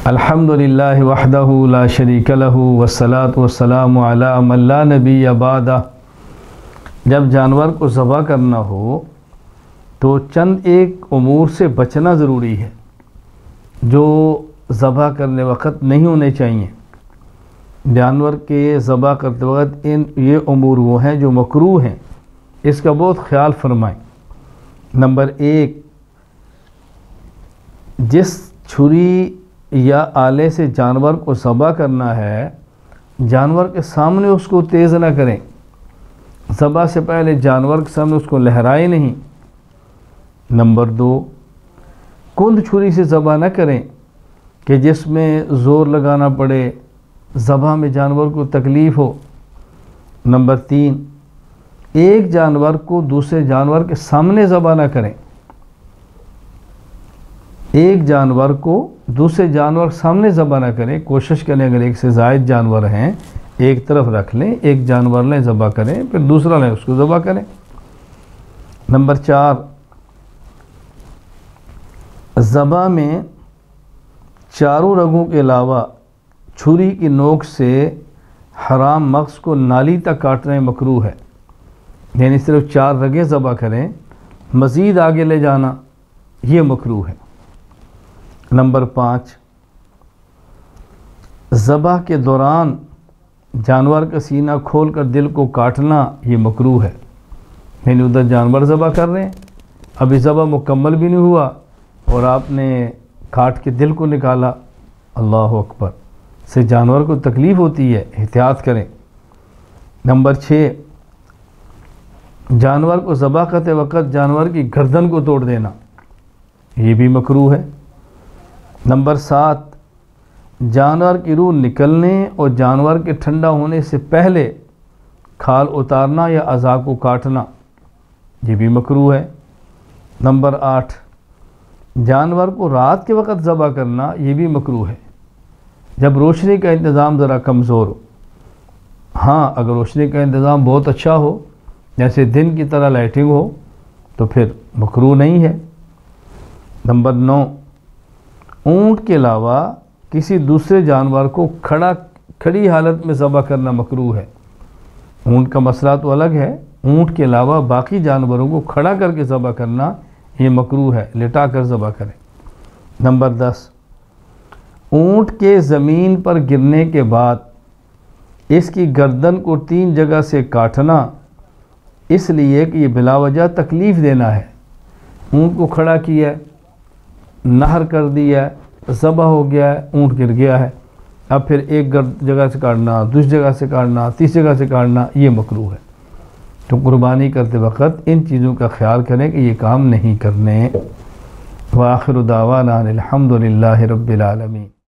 अल्हम्दुलिल्लाहि वहदहु ला शरीका लहु वस्सलातु वस्सलामु अला मन ला नबिय्य बअदा। जब जानवर को ज़बह करना हो तो चंद एक उमूर से बचना ज़रूरी है जो ज़बह करने वक़्त नहीं होने चाहिए। जानवर के ज़बह करते वक़्त ये उमूर वो हैं जो मकरूह हैं, इसका बहुत ख्याल फरमाएं। नंबर 1, जिस छुरी या आले से जानवर को ज़बह करना है, जानवर के सामने उसको तेज़ ना करें। ज़बह से पहले जानवर के सामने उसको लहराए नहीं। नंबर 2, कुंद छुरी से ज़बह ना करें कि जिसमें ज़ोर लगाना पड़े, ज़बह में जानवर को तकलीफ़ हो। नंबर 3, एक जानवर को दूसरे जानवर के सामने ज़बह ना करें। एक जानवर को दूसरे जानवर के सामने ज़बह ना करें। कोशिश करें अगर एक से ज़ायद जानवर हैं एक तरफ रख लें, एक जानवर लें ज़बह करें, फिर दूसरा लें उसको ज़बह करें। नंबर 4, ज़बह में चारों रगों के अलावा छुरी की नोक से हराम मग़ज़ को नाली तक काटना मकरूह है, यानी सिर्फ 4 रगें ज़बह करें, मज़ीद आगे ले जाना ये मकरूह है। नंबर 5, ज़बह के दौरान जानवर का सीना खोलकर दिल को काटना ये मकरूह है, यानी उधर जानवर ज़बह कर रहे हैं, अभी ज़बह मुकम्मल भी नहीं हुआ और आपने काट के दिल को निकाला, अल्लाह अकबर, से जानवर को तकलीफ़ होती है, एहतियात करें। नंबर 6, जानवर को ज़बह करते वक़्त जानवर की गर्दन को तोड़ देना ये भी मकरूह है। नंबर 7, जानवर की रूह निकलने और जानवर के ठंडा होने से पहले खाल उतारना या अज़ा को काटना ये भी मकरूह है। नंबर 8, जानवर को रात के वक़्त ज़बह करना ये भी मकरूह है, जब रोशनी का इंतज़ाम ज़रा कमज़ोर हो। हाँ, अगर रोशनी का इंतज़ाम बहुत अच्छा हो, जैसे दिन की तरह लाइटिंग हो, तो फिर मकरूह नहीं है। नंबर 9, ऊँट के अलावा किसी दूसरे जानवर को खड़ी हालत में ज़बह करना मकरूह है। ऊँट का मसला तो अलग है, ऊँट के अलावा बाकी जानवरों को खड़ा करके ज़बह करना ये मकरूह है, लिटा कर ज़बह करें। नंबर 10, ऊँट के ज़मीन पर गिरने के बाद इसकी गर्दन को 3 जगह से काटना, इसलिए कि ये बिलावजह तकलीफ़ देना है। ऊँट को खड़ा किया, नहर कर दिया, ज़बह हो गया है, ऊँट गिर गया है, अब फिर एक जगह से काटना, दूसरी जगह से काटना, तीसरी जगह से काटना ये मकरूह है। तो कुर्बानी करते वक़्त इन चीज़ों का ख्याल करें कि ये काम नहीं करने। व आखिरु दावाना अनिल हम्दुलिल्लाहि रब्बिल आलमीन।